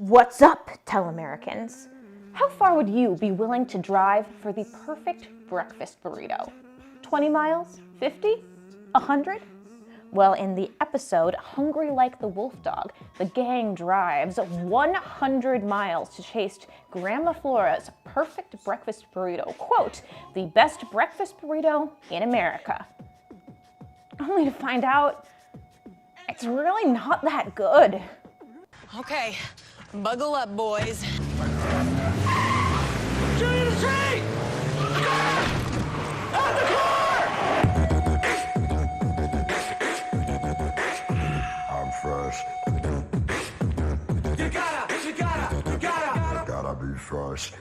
What's up, Tell-Americans? How far would you be willing to drive for the perfect breakfast burrito? 20 miles? 50? 100? Well, in the episode, Hungry Like the Wolf Dog, the gang drives 100 miles to chase Grandma Flora's perfect breakfast burrito. Quote, the best breakfast burrito in America. Only to find out, it's really not that good. Okay, buckle up, boys. Shoot in the tree! Out the car! I'm fresh. You gotta be fresh.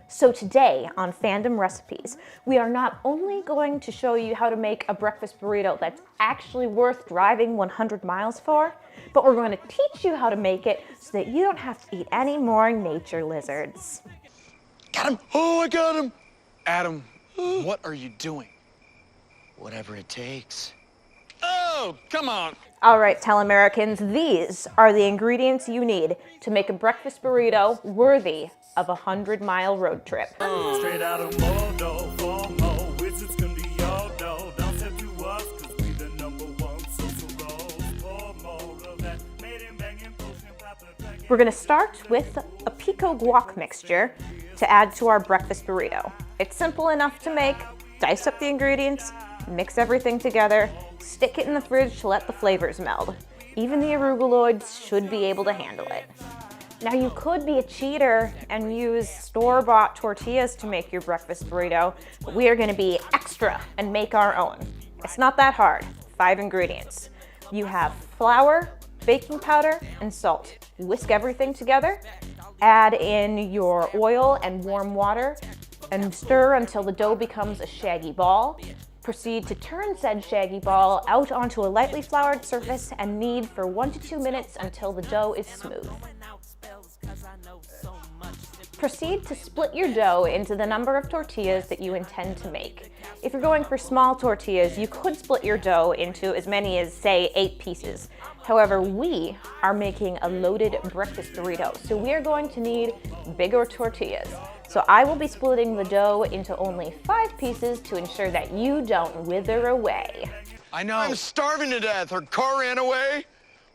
So today on Fandom Recipes, we are not only going to show you how to make a breakfast burrito that's actually worth driving 100 miles for, but we're going to teach you how to make it so that you don't have to eat any more nature lizards. Got him! Oh, I got him! Adam, what are you doing? Whatever it takes. Oh, come on! All right, Tell-Americans, these are the ingredients you need to make a breakfast burrito worthy of a 100-mile road trip. Straight out of Modo, for more wizards can be your dough. Don't step to us, cause we the #1 social rose. For more of that, made in banging potion, pop the packet. We're gonna start with a pico guac mixture to add to our breakfast burrito. It's simple enough to make. Dice up the ingredients, mix everything together, stick it in the fridge to let the flavors meld. Even the arugula should be able to handle it. Now you could be a cheater and use store-bought tortillas to make your breakfast burrito, but we are gonna be extra and make our own. It's not that hard. 5 ingredients. You have flour, baking powder, and salt. Whisk everything together, add in your oil and warm water, and stir until the dough becomes a shaggy ball. Proceed to turn said shaggy ball out onto a lightly floured surface and knead for 1 to 2 minutes until the dough is smooth. Proceed to split your dough into the number of tortillas that you intend to make. If you're going for small tortillas, you could split your dough into as many as, say, 8 pieces. However, we are making a loaded breakfast burrito, so we are going to need bigger tortillas. So I will be splitting the dough into only 5 pieces to ensure that you don't wither away. I know. I'm starving to death. Her car ran away.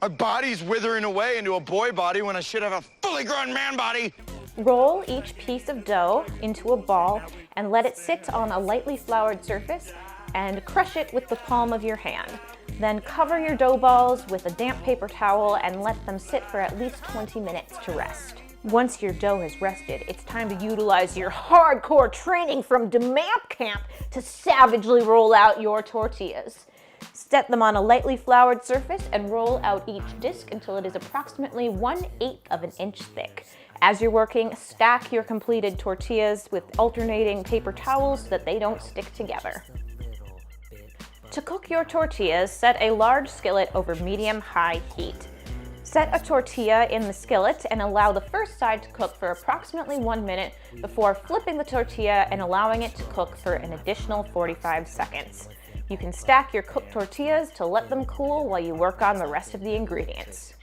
My body's withering away into a boy body when I should have a fully grown man body. Roll each piece of dough into a ball and let it sit on a lightly floured surface and crush it with the palm of your hand. Then cover your dough balls with a damp paper towel and let them sit for at least 20 minutes to rest. Once your dough has rested, it's time to utilize your hardcore training from DeMamp Camp to savagely roll out your tortillas. Set them on a lightly floured surface and roll out each disc until it is approximately 1/8 of an inch thick. As you're working, stack your completed tortillas with alternating paper towels so that they don't stick together. To cook your tortillas, set a large skillet over medium-high heat. Set a tortilla in the skillet and allow the first side to cook for approximately 1 minute before flipping the tortilla and allowing it to cook for an additional 45 seconds. You can stack your cooked tortillas to let them cool while you work on the rest of the ingredients.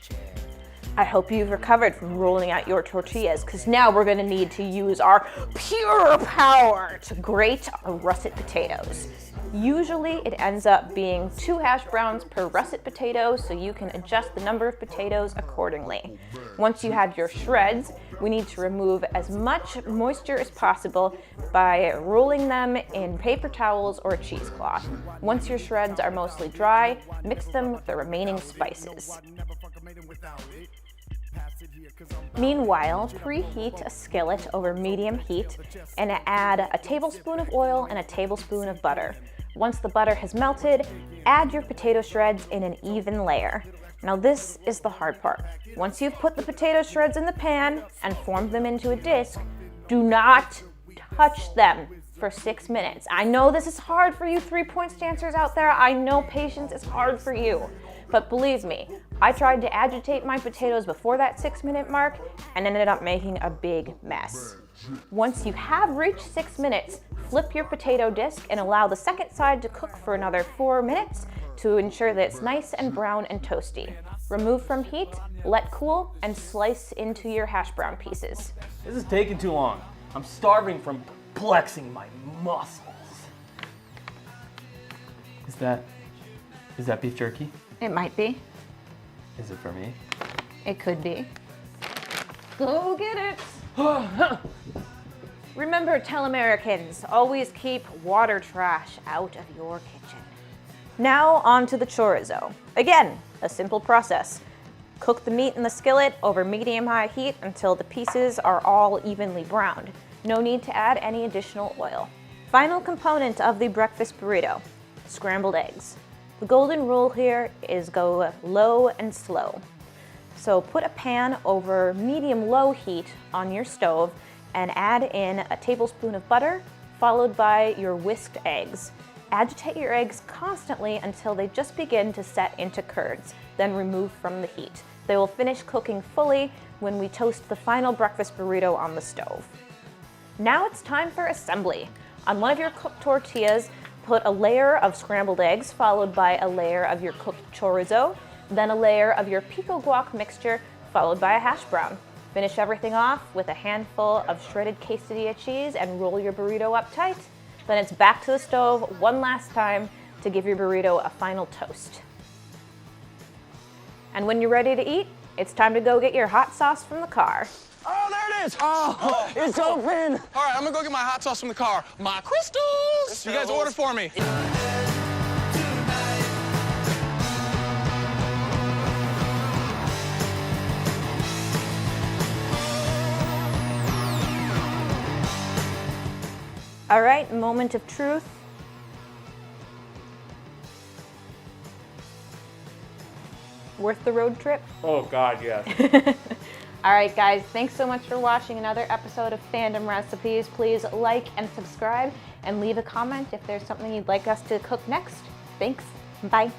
I hope you've recovered from rolling out your tortillas, because now we're going to need to use our pure power to grate our russet potatoes. Usually it ends up being 2 hash browns per russet potato, so you can adjust the number of potatoes accordingly. Once you have your shreds, we need to remove as much moisture as possible by rolling them in paper towels or a cheesecloth. Once your shreds are mostly dry, mix them with the remaining spices. Meanwhile, preheat a skillet over medium heat and add a tablespoon of oil and a tablespoon of butter. Once the butter has melted, add your potato shreds in an even layer. Now this is the hard part. Once you've put the potato shreds in the pan and formed them into a disc, do not touch them for 6 minutes. I know this is hard for you 3-point stancers out there. I know patience is hard for you. But believe me, I tried to agitate my potatoes before that 6-minute mark and ended up making a big mess. Once you have reached 6 minutes, flip your potato disc and allow the second side to cook for another 4 minutes to ensure that it's nice and brown and toasty. Remove from heat, let cool, and slice into your hash brown pieces. This is taking too long. I'm starving from flexing my muscles. Is that beef jerky? It might be. Is it for me? It could be. Go get it! Remember, Teleamericans, always keep water trash out of your kitchen. Now on to the chorizo. Again, a simple process. Cook the meat in the skillet over medium-high heat until the pieces are all evenly browned. No need to add any additional oil. Final component of the breakfast burrito, scrambled eggs. The golden rule here is go low and slow. So put a pan over medium-low heat on your stove and add in a tablespoon of butter, followed by your whisked eggs. Agitate your eggs constantly until they just begin to set into curds, then remove from the heat. They will finish cooking fully when we toast the final breakfast burrito on the stove. Now it's time for assembly. On one of your cooked tortillas, put a layer of scrambled eggs, followed by a layer of your cooked chorizo, then a layer of your pico guac mixture, followed by a hash brown. Finish everything off with a handful of shredded quesadilla cheese and roll your burrito up tight. Then it's back to the stove one last time to give your burrito a final toast. And when you're ready to eat, it's time to go get your hot sauce from the car. Oh, there it is! Oh, it's open. All right, I'm gonna go get my hot sauce from the car. My crystals! You guys order for me. All right, moment of truth. Worth the road trip? Oh God, yes. All right, guys, thanks so much for watching another episode of Fandom Recipes. Please like and subscribe and leave a comment if there's something you'd like us to cook next. Thanks. Bye.